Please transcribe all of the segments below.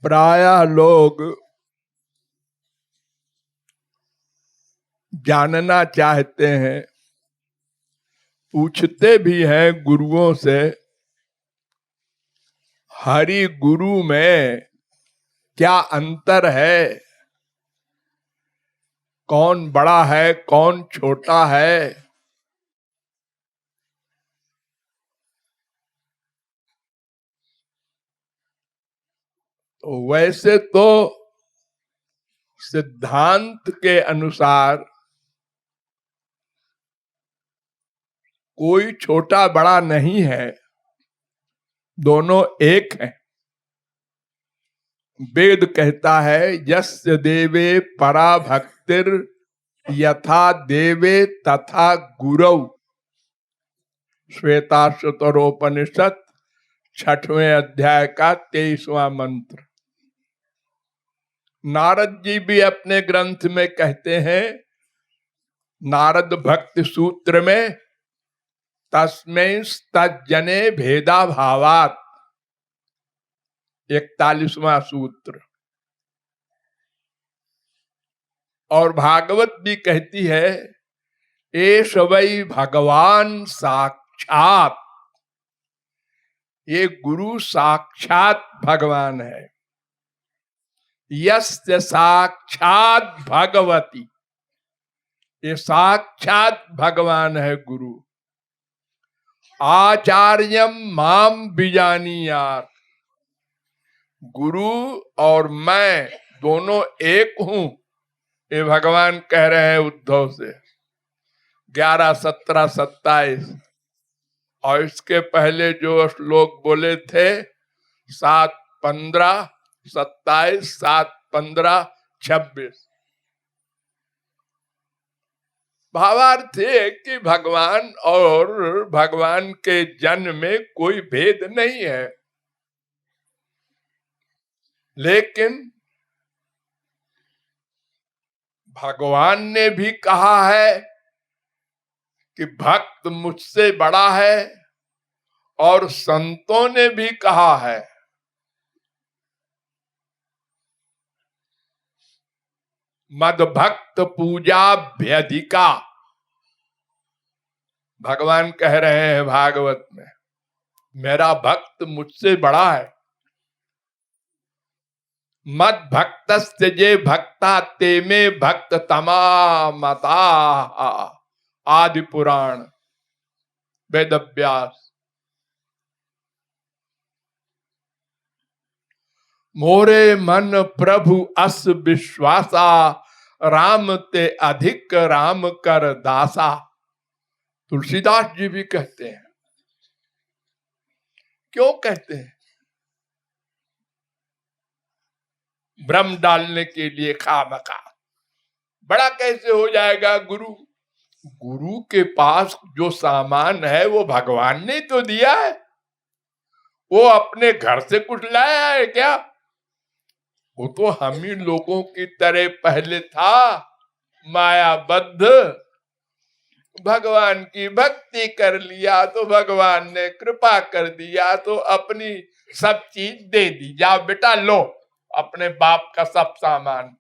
प्रायः लोग जानना चाहते हैं, पूछते भी हैं गुरुओं से, हरि गुरु में क्या अंतर है, कौन बड़ा है कौन छोटा है। तो वैसे तो सिद्धांत के अनुसार कोई छोटा बड़ा नहीं है, दोनों एक हैं। वेद कहता है यस्य देवे परा भक्तिर यथा देवे तथा गुरौ। श्वेताश्वतरोपनिषद 6वें अध्याय का 23वां मंत्र। नारद जी भी अपने ग्रंथ में कहते हैं, नारद भक्ति सूत्र में, तस्मै तज्जने भेदा भावात, 41वां सूत्र। और भागवत भी कहती है, एष वै भगवान साक्षात, ये गुरु साक्षात भगवान है। यस्य साक्षात भगवती, ये साक्षात भगवान है गुरु। आचार्यम माम बिजानीयात, गुरु और मैं दोनों एक हूं, ये भगवान कह रहे हैं उद्धव से। 11, 17, 27 और इसके पहले जो श्लोक बोले थे 7, 15, 27, 7, 15, 26। भावार्थ है कि भगवान और भगवान के जन में कोई भेद नहीं है, लेकिन भगवान ने भी कहा है कि भक्त मुझसे बड़ा है, और संतों ने भी कहा है। मद भक्त पूजाभ्यधिका, भगवान कह रहे हैं भागवत में, मेरा भक्त मुझसे बड़ा है। मद भक्तस्य जे भक्ता ते में भक्त तमा मता, आदि पुराण वेदव्यास। मोरे मन प्रभु अस विश्वासा, राम ते अधिक राम कर दासा। तुलसीदास जी भी कहते हैं। क्यों कहते हैं? भ्रम डालने के लिए खामखा। बड़ा कैसे हो जाएगा गुरु? गुरु के पास जो सामान है वो भगवान ने तो दिया है, वो अपने घर से कुछ लाया है क्या? वो तो हम ही लोगों की तरह पहले था, मायाबद्ध। भगवान की भक्ति कर लिया तो भगवान ने कृपा कर दिया, तो अपनी सब चीज दे दी, जाओ बेटा लो अपने बाप का सब सामान,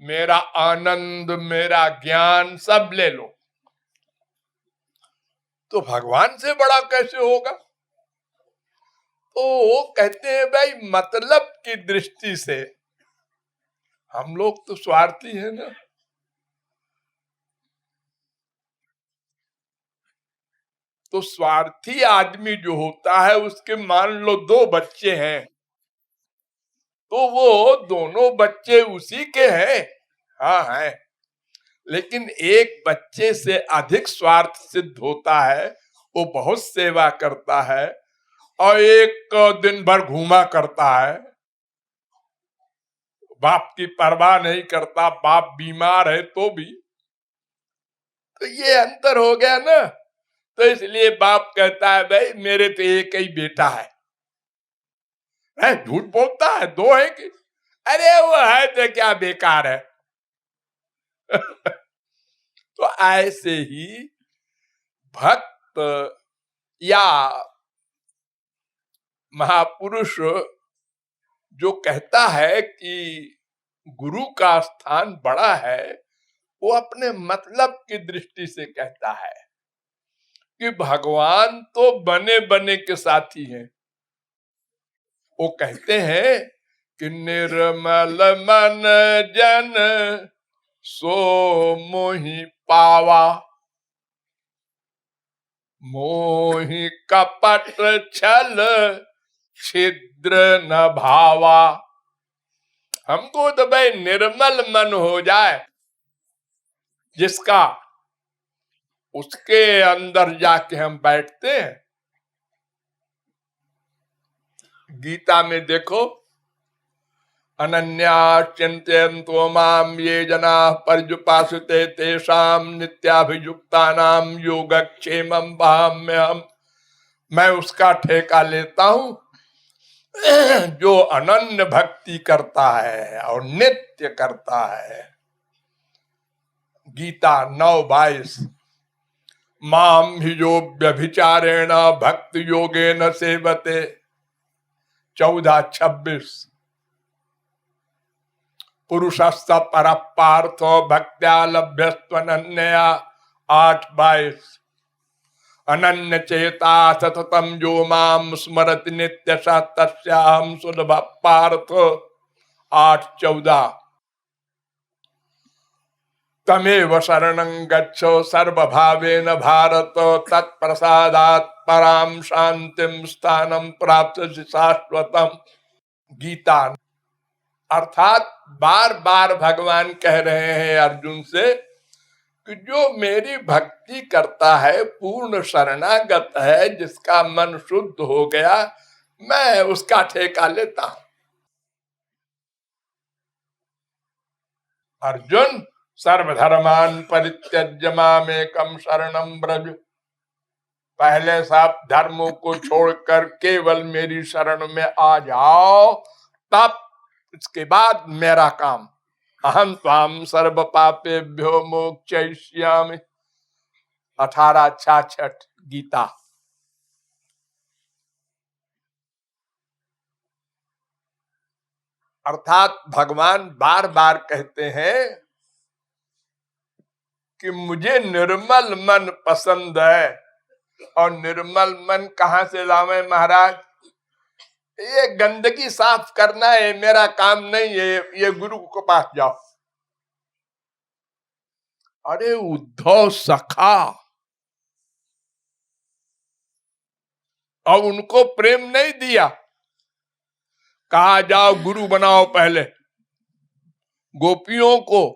मेरा आनंद मेरा ज्ञान सब ले लो। तो भगवान से बड़ा कैसे होगा? तो वो कहते हैं भाई मतलब की दृष्टि से, हम लोग तो स्वार्थी है ना। तो स्वार्थी आदमी जो होता है उसके मान लो 2 बच्चे हैं, तो वो दोनों बच्चे उसी के हैं, हाँ है, लेकिन एक बच्चे से अधिक स्वार्थ सिद्ध होता है, वो बहुत सेवा करता है, और एक दिन भर घूमा करता है, बाप की परवाह नहीं करता, बाप बीमार है तो भी। तो ये अंतर हो गया ना। तो इसलिए बाप कहता है भाई मेरे तो एक ही बेटा है। झूठ बोलता है, 2 है कि? अरे वो है तो क्या बेकार है। तो ऐसे ही भक्त या महापुरुष जो कहता है कि गुरु का स्थान बड़ा है, वो अपने मतलब की दृष्टि से कहता है कि भगवान तो बने बने के साथी हैं। वो कहते हैं कि निर्मल मन जन सो मोहि पावा, मोहि कपट छल छिद्र न भावा। हमको तो भाई निर्मल मन हो जाए जिसका, उसके अंदर जाके हम बैठते हैं। गीता में देखो, अनन्या चिंतयन्तो माम ये जना पर्युपासते तेषाम नित्याभियुक्तानाम योगक्षेमं वहाम्यहम्। मैं उसका ठेका लेता हूं जो अनन्य भक्ति करता है और नित्य करता है। गीता 9:22। माम हि यो व्यभिचारेण भक्ति योगेन सेवते 14:26। पुरुषस्थ परः पार्थो भक्त्या लभ्यस्त्वनन्यया 8:22। अनन्य चेता सततम जो माम स्मरति नित्यशः तस्याहं सुलभः पार्थ 8:14। तमेव शरणं गच्छ सर्वभावेन भारत तत्प्रसादात् पराम शांतिम स्थानं प्राप्स्यसि शाश्वतम्। गीता। अर्थात बार बार भगवान कह रहे हैं अर्जुन से कि जो मेरी भक्ति करता है, पूर्ण शरणागत है, जिसका मन शुद्ध हो गया, मैं उसका ठेका लेता हूं। अर्जुन सर्वधर्मान परित्यज्य मामेकं शरणं व्रज। पहले सब धर्मों को छोड़कर केवल मेरी शरण में आ जाओ, तब इसके बाद मेरा काम। अहं त्वां सर्व पापेभ्यो मोक्षयिष्यामि 18:66 गीता। अर्थात भगवान बार बार कहते हैं कि मुझे निर्मल मन पसंद है। और निर्मल मन कहां से लावे महाराज? ये गंदगी साफ करना है मेरा काम नहीं है, ये गुरु के पास जाओ। अरे उद्धव सखा, और उनको प्रेम नहीं दिया, कहा जाओ गुरु बनाओ पहले गोपियों को।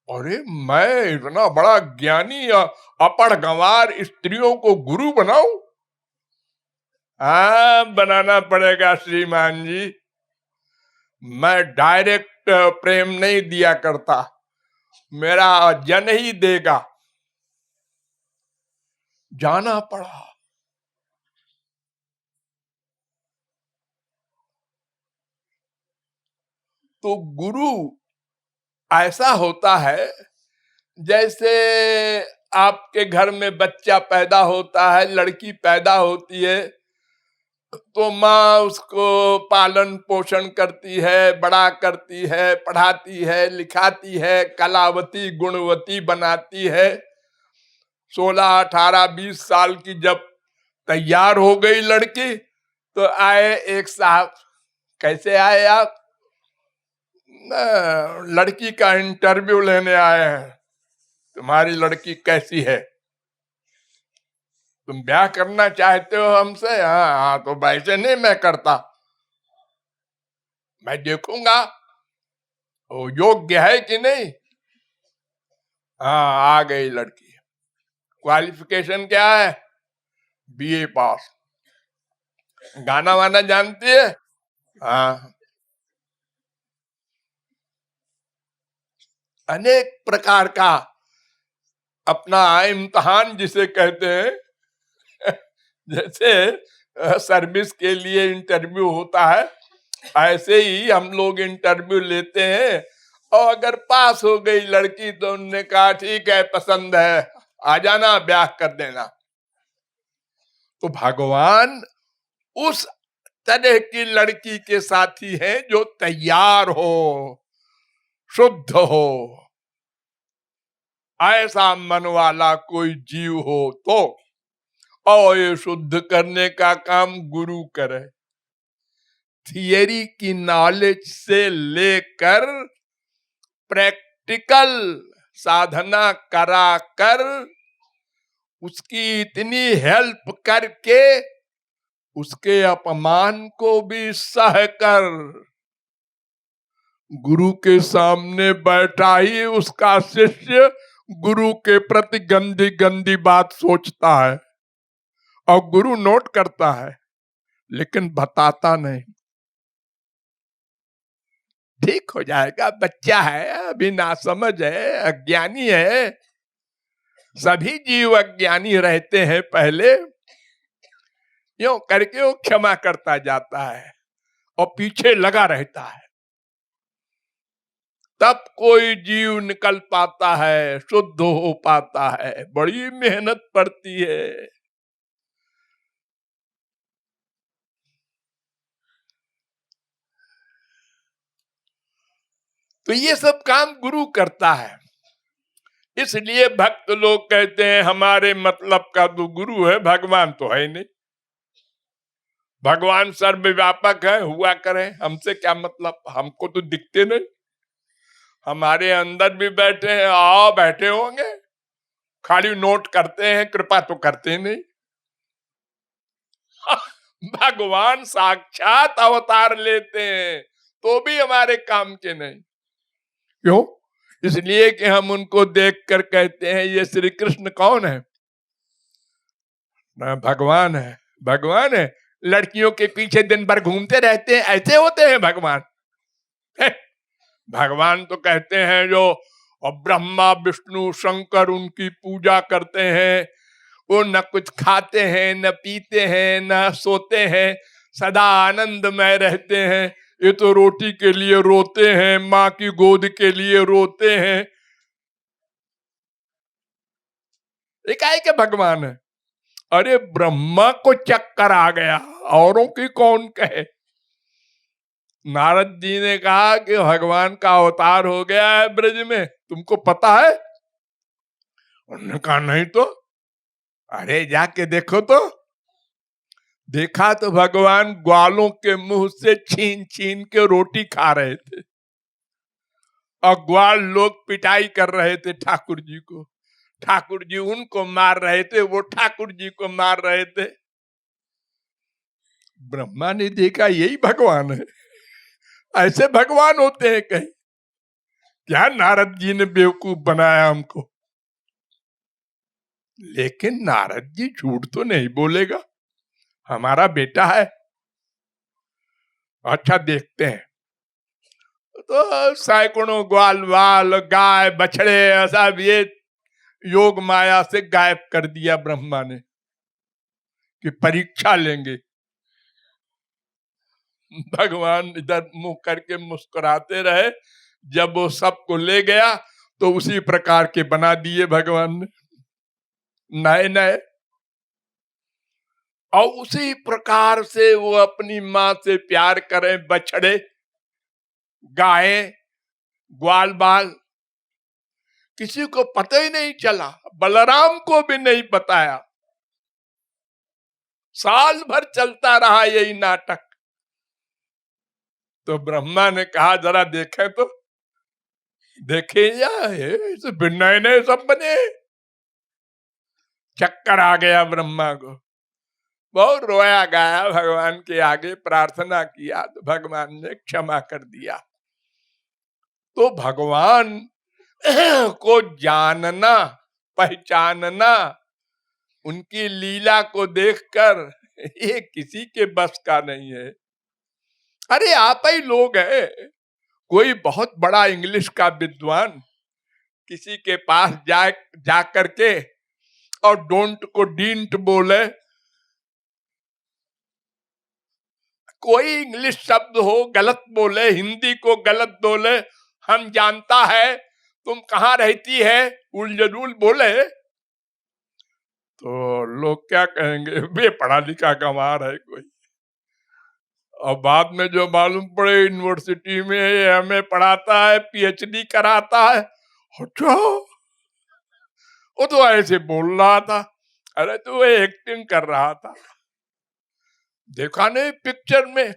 अरे मैं इतना बड़ा ज्ञानी अपढ़ गंवार स्त्रियों को गुरु बनाऊं? हाँ, बनाना पड़ेगा श्रीमान जी। मैं डायरेक्ट प्रेम नहीं दिया करता, मेरा जन ही देगा। जाना पड़ा। तो गुरु ऐसा होता है जैसे आपके घर में बच्चा पैदा होता है, लड़की पैदा होती है, तो माँ उसको पालन पोषण करती है, बड़ा करती है, पढ़ाती है, लिखाती है, कलावती गुणवती बनाती है। 16, 18, 20 साल की जब तैयार हो गई लड़की, तो आए एक साहब। कैसे आए आप? लड़की का इंटरव्यू लेने आए हैं, तुम्हारी लड़की कैसी है, तुम ब्याह करना चाहते हो हमसे? हाँ हाँ, तो वैसे नहीं मैं करता, मैं देखूंगा वो योग्य है कि नहीं। हाँ, आ गई लड़की। क्वालिफिकेशन क्या है? बीए पास। गाना वाना जानती है? हाँ। अनेक प्रकार का अपना इम्तहान जिसे कहते हैं जैसे सर्विस के लिए इंटरव्यू होता है, ऐसे ही हम लोग इंटरव्यू लेते हैं। और अगर पास हो गई लड़की तो उन्होंने कहा ठीक है, पसंद है, आ जाना, ब्याह कर देना। तो भगवान उस तरह की लड़की के साथी हैं जो तैयार हो, शुद्ध हो। ऐसा मन वाला कोई जीव हो तो, और ये शुद्ध करने का काम गुरु करे। थियरी की नॉलेज से लेकर प्रैक्टिकल साधना करा कर उसकी इतनी हेल्प करके उसके अपमान को भी सहकर गुरु के सामने बैठा ही उसका शिष्य गुरु के प्रति गंदी गंदी बात सोचता है और गुरु नोट करता है लेकिन बताता नहीं। ठीक हो जाएगा, बच्चा है, अभी नासमझ है, अज्ञानी है। सभी जीव अज्ञानी रहते हैं पहले, यूं करके वो क्षमा करता जाता है और पीछे लगा रहता है। तब कोई जीव निकल पाता है, शुद्ध हो पाता है। बड़ी मेहनत पड़ती है। तो ये सब काम गुरु करता है। इसलिए भक्त लोग कहते हैं हमारे मतलब का तो गुरु है, भगवान तो है नहीं। भगवान सर्वव्यापक है, हुआ करें, हमसे क्या मतलब, हमको तो दिखते नहीं। हमारे अंदर भी बैठे हैं, बैठे होंगे, खाली नोट करते हैं, कृपा तो करते नहीं। भगवान साक्षात अवतार लेते हैं तो भी हमारे काम के नहीं। क्यों? इसलिए कि हम उनको देखकर कहते हैं ये श्री कृष्ण कौन है? ना, भगवान है। भगवान है, लड़कियों के पीछे दिन भर घूमते रहते हैं, ऐसे होते हैं भगवान? भगवान तो कहते हैं जो ब्रह्मा विष्णु शंकर उनकी पूजा करते हैं, वो न कुछ खाते हैं, न पीते हैं, न सोते हैं, सदा आनंदमय रहते हैं। ये तो रोटी के लिए रोते हैं, माँ की गोद के लिए रोते हैं। एकाएक के भगवान है। अरे ब्रह्मा को चक्कर आ गया, औरों की कौन कहे। नारद जी ने कहा कि भगवान का अवतार हो गया है ब्रज में, तुमको पता है? उन्होंने कहा नहीं तो। अरे जाके देखो तो। देखा तो भगवान ग्वालों के मुंह से छीन छीन के रोटी खा रहे थे और ग्वाल लोग पिटाई कर रहे थे ठाकुर जी को। ठाकुर जी उनको मार रहे थे, वो ठाकुर जी को मार रहे थे। ब्रह्मा ने देखा यही भगवान है। ऐसे भगवान होते हैं कहीं? क्या नारद जी ने बेवकूफ बनाया हमको? लेकिन नारद जी झूठ तो नहीं बोलेगा, हमारा बेटा है। अच्छा देखते हैं। तो सैकड़ों ग्वाल वाल गाय बछड़े ऐसा ये योग माया से गायब कर दिया ब्रह्मा ने कि परीक्षा लेंगे। भगवान इधर मुंह करके मुस्कुराते रहे। जब वो सबको ले गया तो उसी प्रकार के बना दिए भगवान ने, नए नए। और उसी प्रकार से वो अपनी माँ से प्यार करें, बछड़े गायें ग्वाल बाल, किसी को पता ही नहीं चला, बलराम को भी नहीं बताया। साल भर चलता रहा यही नाटक। तो ब्रह्मा ने कहा जरा देखें तो। देखे या नए नए सब बने। चक्कर आ गया ब्रह्मा को, बहुत रोया गाया, भगवान के आगे प्रार्थना किया तो भगवान ने क्षमा कर दिया। तो भगवान को जानना, पहचानना, उनकी लीला को देखकर ये किसी के बस का नहीं है। अरे आप ही लोग हैं, कोई बहुत बड़ा इंग्लिश का विद्वान किसी के पास जा करके और डोंट को डींट बोले, कोई इंग्लिश शब्द हो गलत बोले, हिंदी को गलत बोले, हम जानता है तुम कहाँ रहती है, उलझुल बोले, तो लोग क्या कहेंगे, बेपढ़ा लिखा गंवार है कोई। और बाद में जो मालूम पड़े यूनिवर्सिटी में ये हमें पढ़ाता है, पीएचडी कराता है। अच्छा, वो तो ऐसे बोल रहा था। अरे तो वो एक्टिंग कर रहा था। देखा नहीं पिक्चर में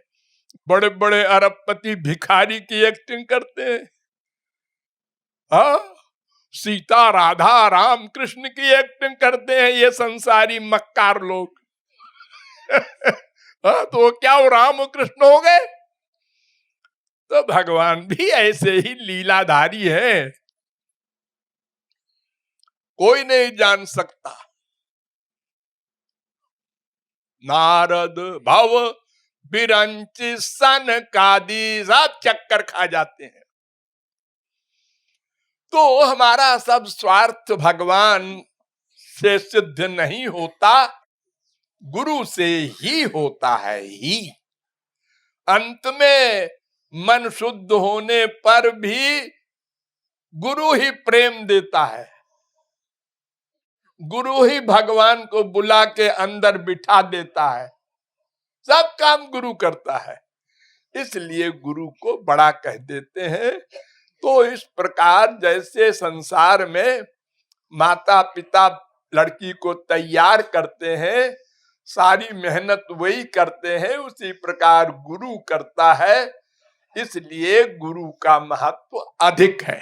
बड़े बड़े अरबपति भिखारी की एक्टिंग करते हैं। हाँ, सीता राधा राम कृष्ण की एक्टिंग करते हैं ये संसारी मक्कार लोग। हाँ, तो क्या वो राम और कृष्ण हो गए? तो भगवान भी ऐसे ही लीलाधारी है, कोई नहीं जान सकता। नारद भव बिरंची सन कादी सब चक्कर खा जाते हैं। तो हमारा सब स्वार्थ भगवान से सिद्ध नहीं होता, गुरु से ही होता है ही। अंत में मन शुद्ध होने पर भी गुरु ही प्रेम देता है, गुरु ही भगवान को बुला के अंदर बिठा देता है, सब काम गुरु करता है, इसलिए गुरु को बड़ा कह देते हैं। तो इस प्रकार जैसे संसार में माता पिता लड़की को तैयार करते हैं, सारी मेहनत वही करते हैं, उसी प्रकार गुरु करता है, इसलिए गुरु का महत्व अधिक है।